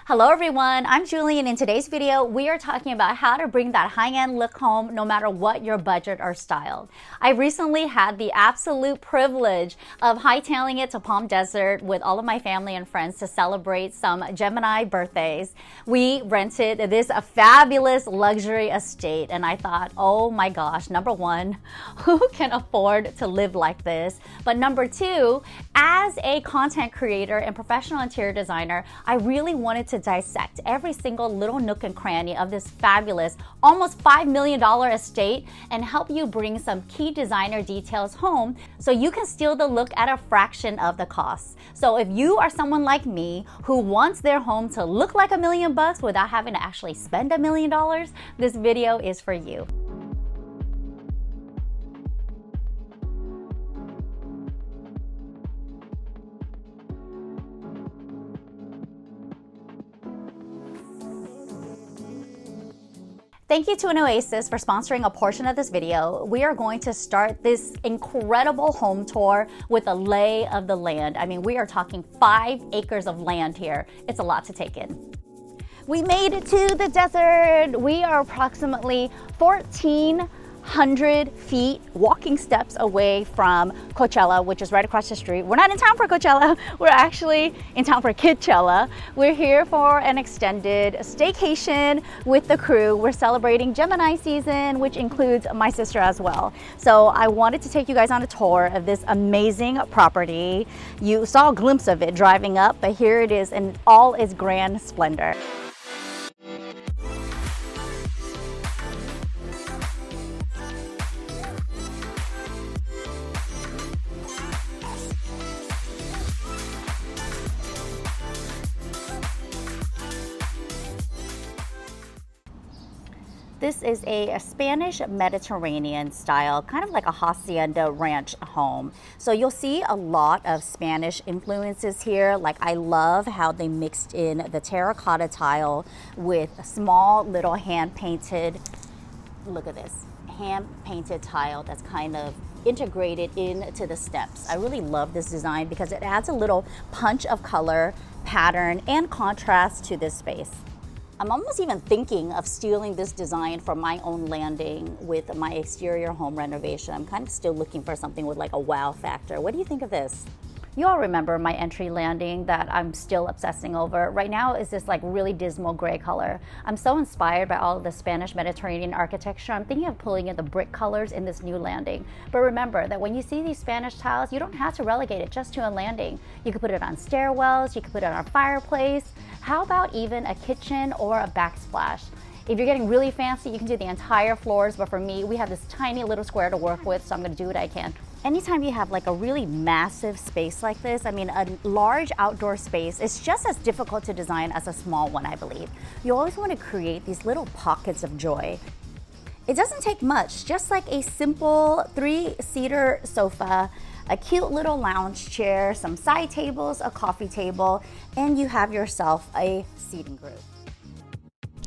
Hello everyone, I'm Julie, and in today's video we are talking about how to bring that high-end look home no matter what your budget or style. I recently had the absolute privilege of hightailing it to Palm Desert with all of my family and friends to celebrate some Gemini birthdays. We rented this fabulous luxury estate and I thought, oh my gosh, number one, who can afford to live like this? But number two, as a content creator and professional interior designer, I really wanted to dissect every single little nook and cranny of this fabulous, almost $5 million estate and help you bring some key designer details home so you can steal the look at a fraction of the cost. So if you are someone like me who wants their home to look like $1 million without having to actually spend $1 million, this video is for you. Thank you to NOESIS for sponsoring a portion of this video. We are going to start this incredible home tour with a lay of the land. I mean, we are talking 5 acres of land here. It's a lot to take in. We made it to the desert. We are approximately 1,400 feet walking steps away from Coachella, which is right across the street. We're not in town for Coachella. We're actually in town for Kidchella. We're here for an extended staycation with the crew. We're celebrating Gemini season, which includes my sister as well. So I wanted to take you guys on a tour of this amazing property. You saw a glimpse of it driving up, but here it is in all its grand splendor. This is a Spanish Mediterranean style, kind of like a hacienda ranch home. So you'll see a lot of Spanish influences here. Like, I love how they mixed in the terracotta tile with a small little hand-painted, look at this, hand-painted tile that's kind of integrated into the steps. I really love this design because it adds a little punch of color, pattern, and contrast to this space. I'm almost even thinking of stealing this design for my own landing with my exterior home renovation. I'm kind of still looking for something with like a wow factor. What do you think of this? You all remember my entry landing that I'm still obsessing over. Right now is this like really dismal gray color. I'm so inspired by all of the Spanish Mediterranean architecture. I'm thinking of pulling in the brick colors in this new landing. But remember that when you see these Spanish tiles, you don't have to relegate it just to a landing. You could put it on stairwells, you could put it on a fireplace. How about even a kitchen or a backsplash? If you're getting really fancy, you can do the entire floors, but for me, we have this tiny little square to work with, so I'm gonna do what I can. Anytime you have like a really massive space like this, I mean, a large outdoor space is just as difficult to design as a small one, I believe. You always want to create these little pockets of joy. It doesn't take much, just like a simple 3-seater sofa, a cute little lounge chair, some side tables, a coffee table, and you have yourself a seating group.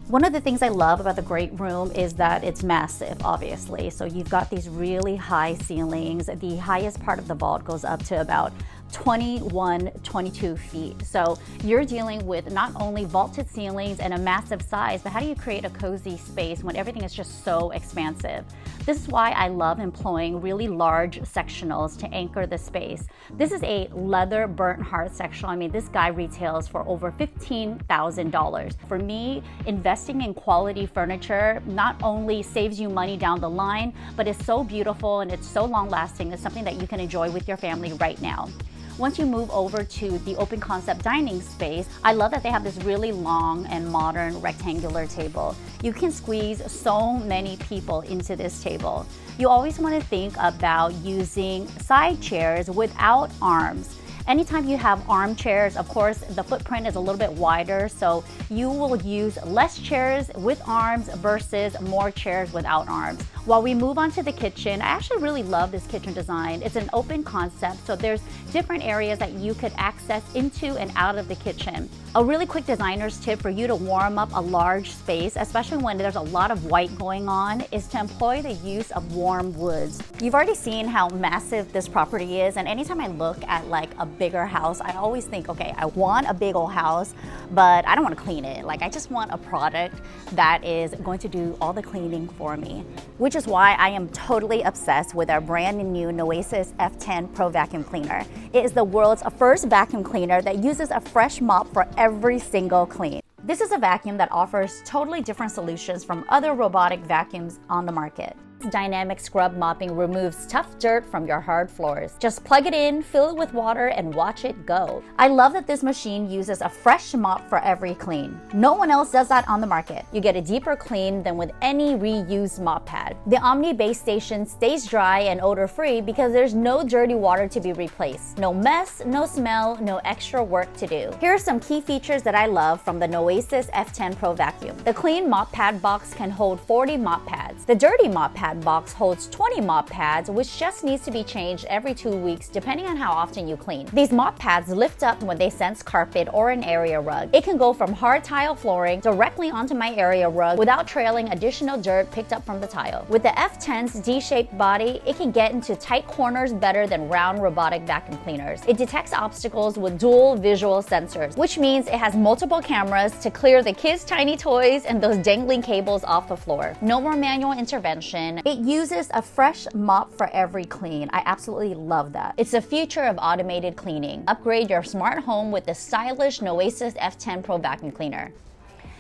One of the things I love about the great room is that it's massive, obviously. So you've got these really high ceilings. The highest part of the vault goes up to about 22 feet. So you're dealing with not only vaulted ceilings and a massive size, but how do you create a cozy space when everything is just so expansive? This is why I love employing really large sectionals to anchor the space. This is a leather burnt hearth sectional. I mean, this guy retails for over $15,000. For me, investing in quality furniture not only saves you money down the line, but it's so beautiful and it's so long lasting. It's something that you can enjoy with your family right now. Once you move over to the open concept dining space, I love that they have this really long and modern rectangular table. You can squeeze so many people into this table. You always want to think about using side chairs without arms. Anytime you have armchairs, of course, the footprint is a little bit wider, so you will use less chairs with arms versus more chairs without arms. While we move on to the kitchen, I actually really love this kitchen design. It's an open concept, so there's different areas that you could access into and out of the kitchen. A really quick designer's tip for you to warm up a large space, especially when there's a lot of white going on, is to employ the use of warm woods. You've already seen how massive this property is, and anytime I look at like a bigger house, I always think, okay, I want a big old house, but I don't want to clean it. Like, I just want a product that is going to do all the cleaning for me, which is why I am totally obsessed with our brand new NOESIS F10 Pro Vacuum Cleaner. It is the world's first vacuum cleaner that uses a fresh mop for every single clean. This is a vacuum that offers totally different solutions from other robotic vacuums on the market. Dynamic scrub mopping removes tough dirt from your hard floors. Just plug it in, fill it with water, and watch it go. I love that this machine uses a fresh mop for every clean. No one else does that on the market. You get a deeper clean than with any reused mop pad. The Omni base station stays dry and odor-free because there's no dirty water to be replaced. No mess, no smell, no extra work to do. Here are some key features that I love from the NOESIS F10 Pro Vacuum. The clean mop pad box can hold 40 mop pads. The dirty mop pad box holds 20 mop pads, which just needs to be changed every 2 weeks depending on how often you clean. These mop pads lift up when they sense carpet or an area rug. It can go from hard tile flooring directly onto my area rug without trailing additional dirt picked up from the tile. With the F10's D-shaped body, it can get into tight corners better than round robotic vacuum cleaners. It detects obstacles with dual visual sensors, which means it has multiple cameras to clear the kids' tiny toys and those dangling cables off the floor. No more manual intervention. It uses a fresh mop for every clean. I absolutely love that. It's the future of automated cleaning. Upgrade your smart home with the stylish NOESIS F10 Pro Vacuum Cleaner.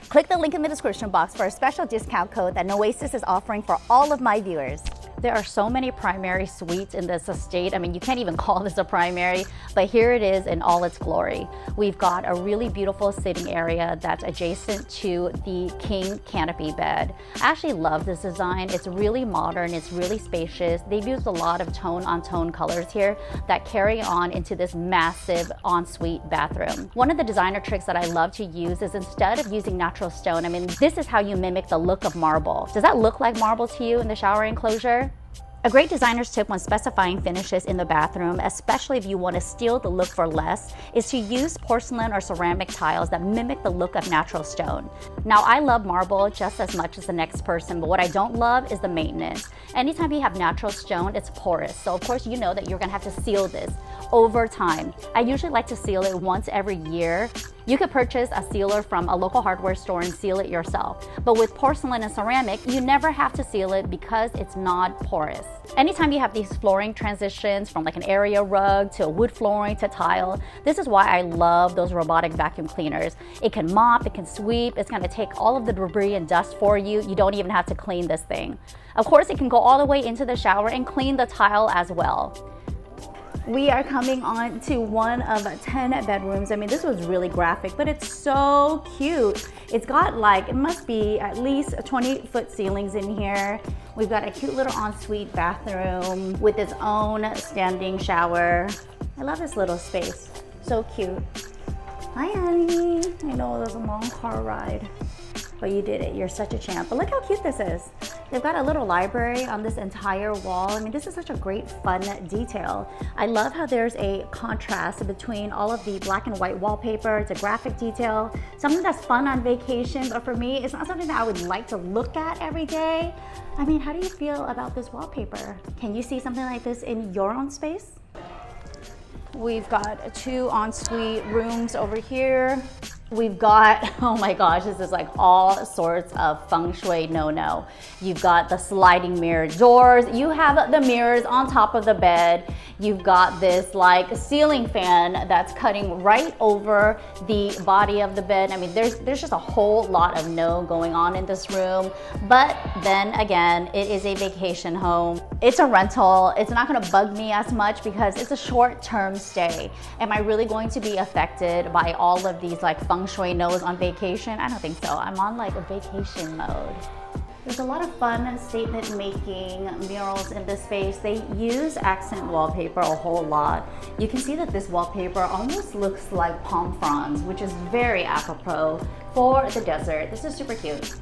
Click the link in the description box for a special discount code that NOESIS is offering for all of my viewers. There are so many primary suites in this estate. I mean, you can't even call this a primary, but here it is in all its glory. We've got a really beautiful sitting area that's adjacent to the king canopy bed. I actually love this design. It's really modern, it's really spacious. They've used a lot of tone-on-tone colors here that carry on into this massive ensuite bathroom. One of the designer tricks that I love to use is instead of using natural stone, I mean, this is how you mimic the look of marble. Does that look like marble to you in the shower enclosure? A great designer's tip when specifying finishes in the bathroom, especially if you want to steal the look for less, is to use porcelain or ceramic tiles that mimic the look of natural stone. Now, I love marble just as much as the next person, but what I don't love is the maintenance. Anytime you have natural stone, it's porous. So of course, you know that you're gonna have to seal this over time. I usually like to seal it once every year. You could purchase a sealer from a local hardware store and seal it yourself. But with porcelain and ceramic, you never have to seal it because it's not porous. Anytime you have these flooring transitions from like an area rug to wood flooring to tile, this is why I love those robotic vacuum cleaners. It can mop, it can sweep, it's gonna take all of the debris and dust for you. You don't even have to clean this thing. Of course, it can go all the way into the shower and clean the tile as well. We are coming on to one of 10 bedrooms. I mean, this was really graphic, but it's so cute. It's got like, it must be at least 20-foot ceilings in here. We've got a cute little ensuite bathroom with its own standing shower. I love this little space, so cute. Hi, honey. I know it was a long car ride, but you did it. You're such a champ. But look how cute this is. They've got a little library on this entire wall. I mean, this is such a great, fun detail. I love how there's a contrast between all of the black and white wallpaper. It's a graphic detail, something that's fun on vacation, but for me, it's not something that I would like to look at every day. I mean, how do you feel about this wallpaper? Can you see something like this in your own space? We've got 2 ensuite rooms over here. We've got, oh my gosh, this is like all sorts of feng shui no-no. You've got the sliding mirror doors. You have the mirrors on top of the bed. You've got this like ceiling fan that's cutting right over the body of the bed. I mean, there's just a whole lot of no going on in this room. But then again, it is a vacation home. It's a rental. It's not gonna bug me as much because it's a short-term stay. Am I really going to be affected by all of these like feng shui no's on vacation? I don't think so. I'm on like a vacation mode. There's a lot of fun statement making murals in this space. They use accent wallpaper a whole lot. You can see that this wallpaper almost looks like palm fronds, which is very apropos for the desert. This is super cute.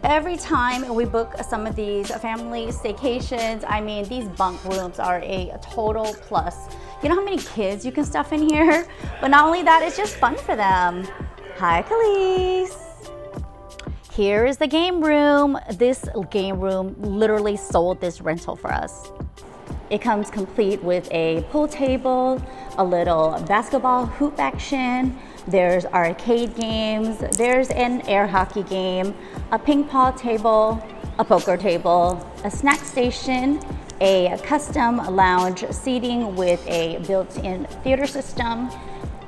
Every time we book some of these family staycations, I mean, these bunk rooms are a total plus. You know how many kids you can stuff in here? But not only that, it's just fun for them. Hi, Khalees. Here is the game room. This game room literally sold this rental for us. It comes complete with a pool table, a little basketball hoop action, there's arcade games, there's an air hockey game, a ping pong table, a poker table, a snack station, a custom lounge seating with a built-in theater system,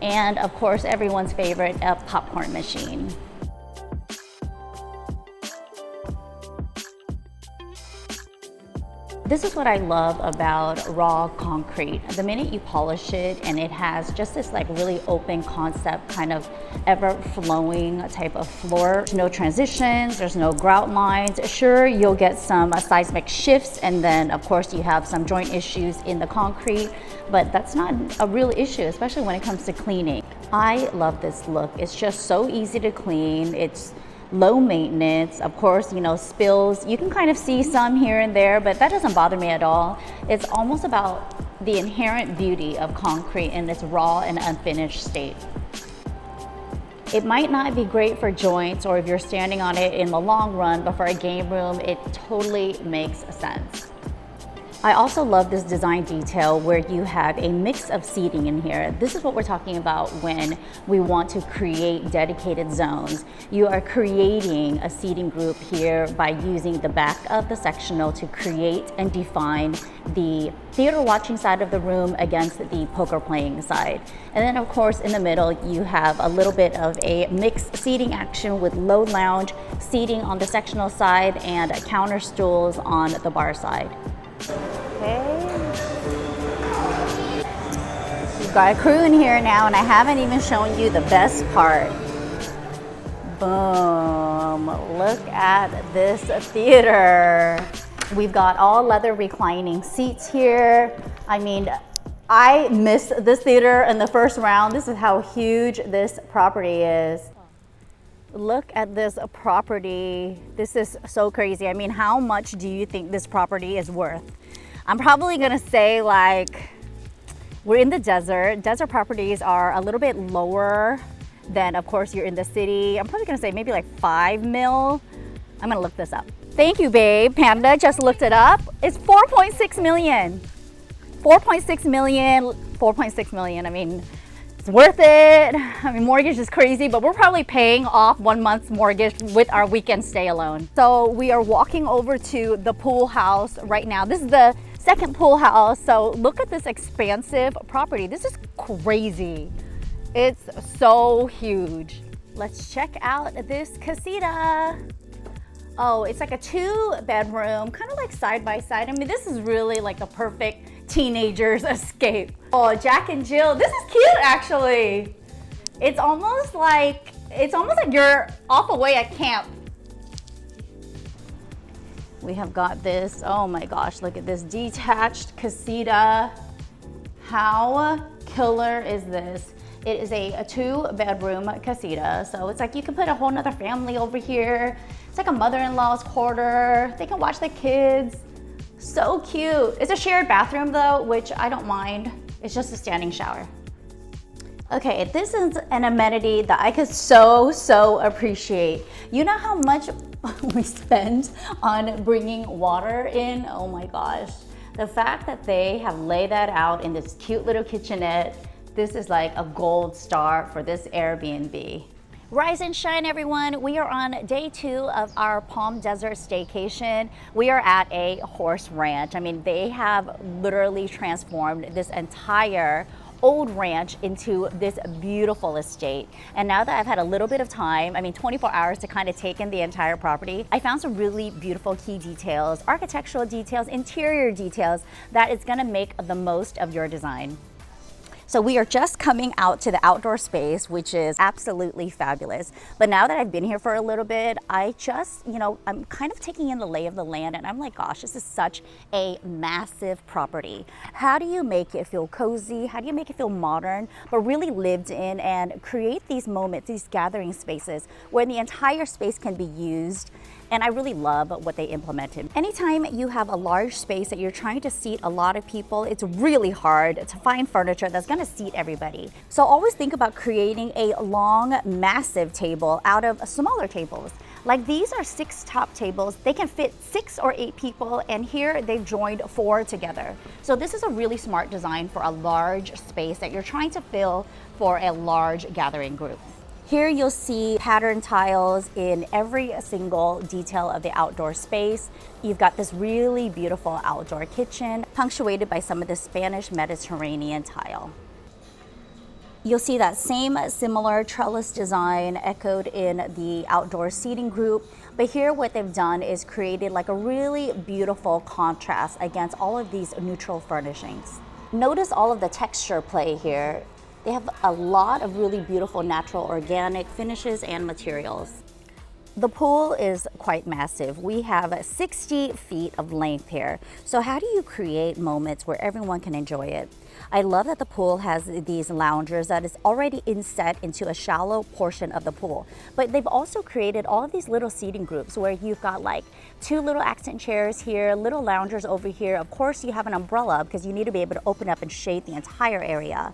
and of course everyone's favorite, a popcorn machine. This is what I love about raw concrete. The minute you polish it and it has just this like really open concept, kind of ever flowing type of floor. No transitions, there's no grout lines. Sure, you'll get some seismic shifts, and then of course you have some joint issues in the concrete, but that's not a real issue, especially when it comes to cleaning. I love this look. It's just so easy to clean. It's low maintenance. Of course, you know, spills, you can kind of see some here and there, but that doesn't bother me at all. It's almost about the inherent beauty of concrete in its raw and unfinished state. It might not be great for joints or if you're standing on it in the long run, but for a game room, it totally makes sense. I also love this design detail where you have a mix of seating in here. This is what we're talking about when we want to create dedicated zones. You are creating a seating group here by using the back of the sectional to create and define the theater watching side of the room against the poker playing side. And then of course in the middle you have a little bit of a mixed seating action with low lounge seating on the sectional side and counter stools on the bar side. Okay. We've got a crew in here now, and I haven't even shown you the best part. Boom. Look at this theater. We've got all leather reclining seats here. I mean, I missed this theater in the first round. This is how huge this property is. Look at this property. This is so crazy. I mean, how much do you think this property is worth? I'm probably gonna say like, we're in the desert. Desert properties are a little bit lower than, of course, you're in the city. I'm probably gonna say maybe like 5 mil. I'm gonna look this up. Thank you, babe. Panda just looked it up. It's 4.6 million. 4.6 million, 4.6 million. I mean, worth it. I mean, mortgage is crazy, but we're probably paying off 1 month's mortgage with our weekend stay alone. So we are walking over to the pool house right now. This is the second pool house. So look at this expansive property. This is crazy. It's so huge. Let's check out this casita. Oh, it's like a 2-bedroom, kind of like side by side. I mean, this is really like the perfect teenager's escape. Oh, Jack and Jill, this is cute actually. It's almost like you're off away at camp. We have got this, oh my gosh, look at this detached casita. How killer is this? It is a 2-bedroom casita, so it's like you can put a whole nother family over here. It's like a mother-in-law's quarter. They can watch the kids. So cute. It's a shared bathroom though, which I don't mind. It's just a standing shower. Okay, this is an amenity that I could so appreciate. You know how much we spend on bringing water in? Oh my gosh. The fact that they have laid that out in this cute little kitchenette, this is like a gold star for this Airbnb. Rise and shine, everyone. We are on day 2 of our Palm Desert staycation. We are at a horse ranch. I mean, they have literally transformed this entire old ranch into this beautiful estate. And now that I've had a little bit of time, I mean 24 hours to kind of take in the entire property, I found some really beautiful key details, architectural details, interior details that is gonna make the most of your design. So we are just coming out to the outdoor space, which is absolutely fabulous. But now that I've been here for a little bit, I just, I'm kind of taking in the lay of the land, and I'm like, gosh, this is such a massive property. How do you make it feel cozy? How do you make it feel modern, but really lived in, and create these moments, these gathering spaces where the entire space can be used? And I really love what they implemented. Anytime you have a large space that you're trying to seat a lot of people, it's really hard to find furniture that's gonna seat everybody. So always think about creating a long, massive table out of smaller tables. Like these are 6 top tables. They can fit 6 or 8 people, and here they've joined 4 together. So this is a really smart design for a large space that you're trying to fill for a large gathering group. Here you'll see pattern tiles in every single detail of the outdoor space. You've got this really beautiful outdoor kitchen, punctuated by some of the Spanish Mediterranean tile. You'll see that same similar trellis design echoed in the outdoor seating group, but here what they've done is created like a really beautiful contrast against all of these neutral furnishings. Notice all of the texture play here. They have a lot of really beautiful natural organic finishes and materials. The pool is quite massive. We have 60 feet of length here. So how do you create moments where everyone can enjoy it? I love that the pool has these loungers that is already inset into a shallow portion of the pool. But they've also created all of these little seating groups where you've got like 2 little accent chairs here, little loungers over here. Of course, you have an umbrella because you need to be able to open up and shade the entire area.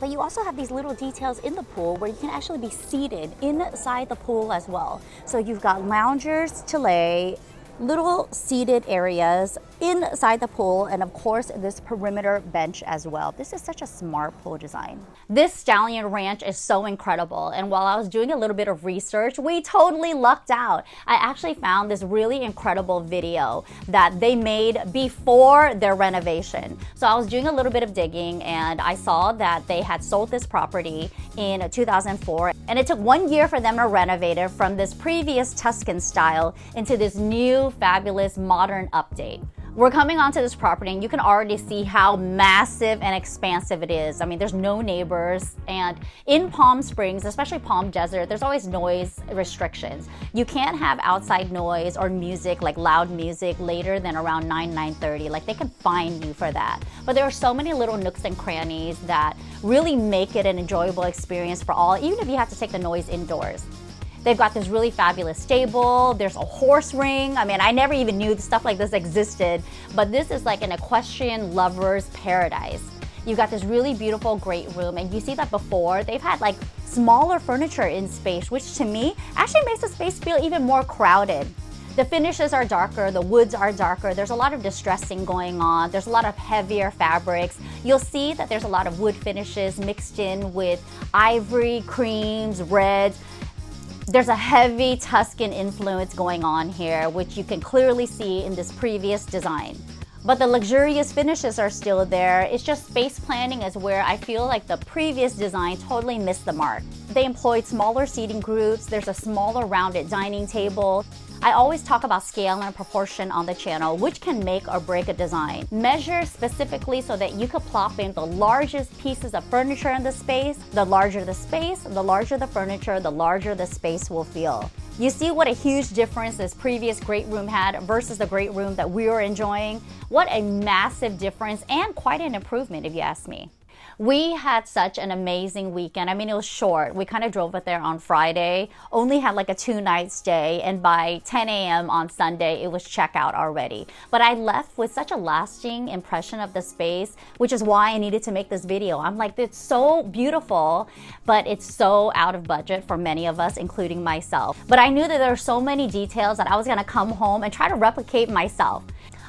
But you also have these little details in the pool where you can actually be seated inside the pool as well. So you've got loungers to lay, little seated areas inside the pool, and of course this perimeter bench as well. This is such a smart pool design. This Stallion Ranch is so incredible, and while I was doing a little bit of research, we totally lucked out. I actually found this really incredible video that they made before their renovation. So I was doing a little bit of digging, and I saw that they had sold this property in 2004, and it took 1 year for them to renovate it from this previous Tuscan style into this new fabulous modern update. We're coming onto this property and you can already see how massive and expansive it is. I mean, there's no neighbors, and in Palm Springs, especially Palm Desert, there's always noise restrictions. You can't have outside noise or music, like loud music, later than around 9:30. Like they can fine you for that. But there are so many little nooks and crannies that really make it an enjoyable experience for all, even if you have to take the noise indoors. They've got this really fabulous stable. There's a horse ring. I mean, I never even knew stuff like this existed, but this is like an equestrian lover's paradise. You've got this really beautiful great room, and you see that before they've had like smaller furniture in space, which to me actually makes the space feel even more crowded. The finishes are darker, the woods are darker, there's a lot of distressing going on, there's a lot of heavier fabrics. You'll see that there's a lot of wood finishes mixed in with ivory, creams, reds. There's a heavy Tuscan influence going on here, which you can clearly see in this previous design. But the luxurious finishes are still there. It's just space planning is where I feel like the previous design totally missed the mark. They employed smaller seating groups. There's a smaller rounded dining table. I always talk about scale and proportion on the channel, which can make or break a design. Measure specifically so that you could plop in the largest pieces of furniture in the space. The larger the space, the larger the furniture, the larger the space will feel. You see what a huge difference this previous great room had versus the great room that we were enjoying? What a massive difference, and quite an improvement if you ask me. We had such an amazing weekend. I mean, it was short. We kind of drove it there on Friday, only had like a 2-night stay, and by 10 a.m. on Sunday, it was checkout already. But I left with such a lasting impression of the space, which is why I needed to make this video. I'm like, it's so beautiful, but it's so out of budget for many of us, including myself. But I knew that there were so many details that I was gonna come home and try to replicate myself.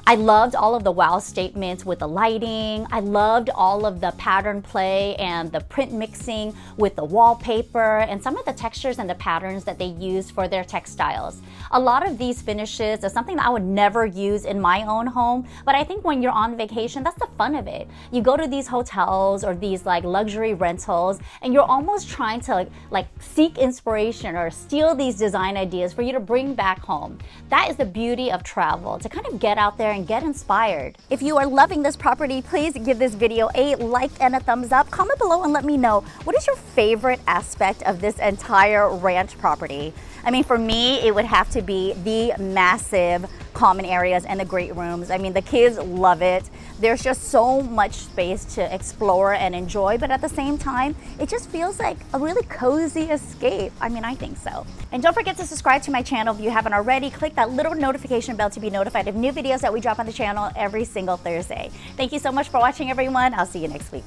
I loved all of the wow statements with the lighting. I loved all of the pattern play and the print mixing with the wallpaper and some of the textures and the patterns that they used for their textiles. A lot of these finishes is something that I would never use in my own home, but I think when you're on vacation, that's the fun of it. You go to these hotels or these like luxury rentals and you're almost trying to like seek inspiration or steal these design ideas for you to bring back home. That is the beauty of travel, to kind of get out there and get inspired. If you are loving this property, please give this video a like and a thumbs up. Comment below and let me know, what is your favorite aspect of this entire ranch property? I mean, for me, it would have to be the massive common areas and the great rooms. I mean, the kids love it. There's just so much space to explore and enjoy, but at the same time, it just feels like a really cozy escape. I mean, I think so. And don't forget to subscribe to my channel if you haven't already. Click that little notification bell to be notified of new videos that we drop on the channel every single Thursday. Thank you so much for watching, everyone. I'll see you next week.